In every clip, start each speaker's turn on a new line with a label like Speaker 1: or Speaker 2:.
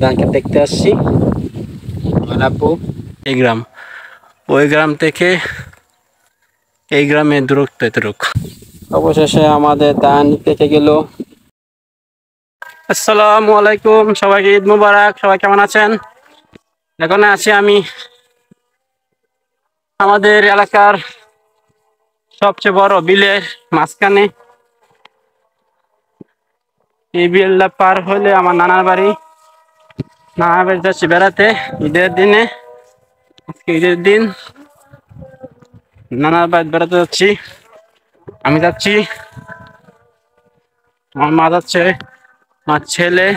Speaker 1: ধানকে দেখতে আসছি। আপু এই গ্রাম, ওই গ্রাম থেকে এই গ্রামের দূরত্ব এতটুকু। অবশেষে আমাদের ধান পেকে গেল। আসসালামু আলাইকুম, সবাইকে ঈদ মুবারক। সবাই কেমন আছেন? এখন আছি আমি আমাদের এলাকার সবচেয়ে বড় বিলের মাঝখানে। এই বিলটা পার হলে আমার নানার বাড়ি। নানার বাড়ি যাচ্ছি বেড়াতে ঈদের দিনে। আজকে ঈদের দিন, নানার বাড়ি বেড়াতে যাচ্ছি। আমি যাচ্ছি, আমার মা যাচ্ছে, আমার ছেলে,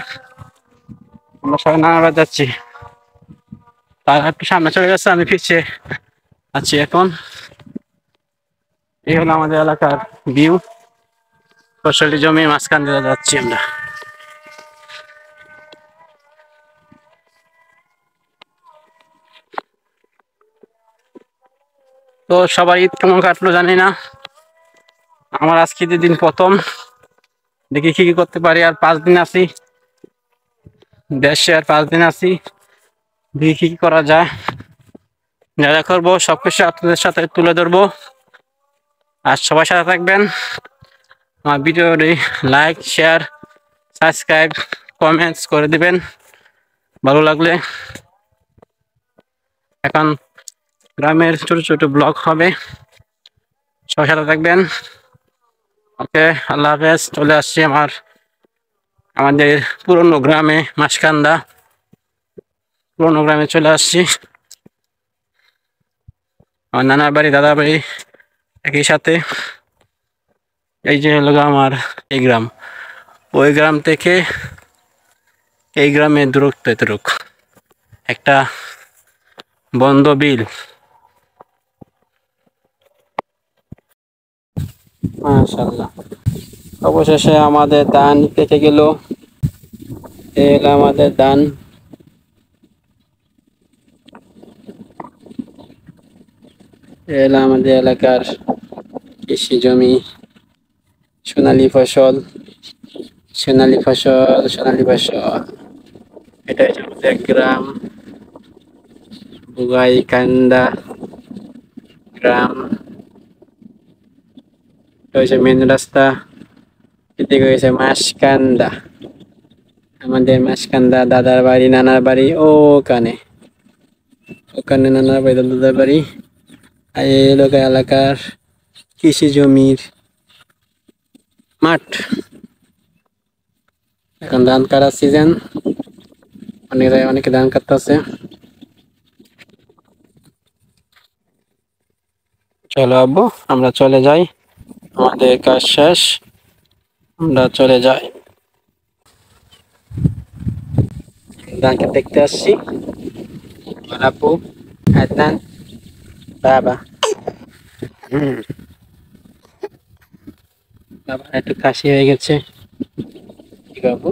Speaker 1: আমরা সবাই নানার বাড়ি যাচ্ছি। তার একটু সামনে চলে গেছে, আমি পিছিয়ে আছি এখন। এই হলো আমাদের এলাকার ভিউ। ফসলি জমি মাঝখান দিয়ে যাচ্ছি আমরা। তো সবাই ঈদ কেমন কাটলো জানি না, আমার আজকে ঈদের দিন প্রথম। দেখি কি কি করতে পারি। আর 5 দিন আছি দেশে, আর 5 দিন আছি। দেখি কি কি করা যায়, যা যা করবো সবকিছু আপনাদের সাথে তুলে ধরবো। আর সবাই সাথে থাকবেন। আমার ভিডিওটি লাইক, শেয়ার, সাবস্ক্রাইব, কমেন্টস করে দিবেন ভালো লাগলে। এখন গ্রামের ছোট ছোট ব্লগ হবে, সবাই সাথে থাকবেন। ওকে, আল্লাহ হাফেজ। চলে আসছি আমাদের পুরনো গ্রামে, মাসকান্দা পুরনো গ্রামে চলে আসছি। আমার নানার বাড়ি, দাদার বাড়ি একই সাথে। এই যে হলো আমার এই গ্রাম, ওই গ্রাম থেকে এই গ্রামের দূরত্ব এতটুকু, একটা বন্ধ বিল। মাশাআল্লাহ, অবশেষে আমাদের ধান পেকে গেল। এই হলো আমাদের ধান। এই হলো আমাদের এলাকার কৃষি জমি। সোনালী ফসল, সোনালী ফসল, সোনালী ফসল। এটা হচ্ছে আমাদের গ্রাম, বুগাইকান্দা গ্রাম। এটা হচ্ছে মেন রাস্তা, এদিকে হয়েছে মাসকান্দা। আমাদের মাসকান্দা দাদার বাড়ি, নানার বাড়ি ওখানে, ওখানে নানার বাড়ি, দাদার বাড়ি। আর এই এলাকার কৃষি জমির মাঠ। এখন ধান কাটার সিজন, অনেক জায়গায় অনেকে ধান কাটতেছে। চলো আব্বু, আমরা চলে যাই, আমাদের কাজ শেষ, আমরা চলে যাই। ধানকে দেখতে আসছি। আপু, আদনান, বাবা। বাবা একটু কাশি হয়ে গেছে, কি বাবু?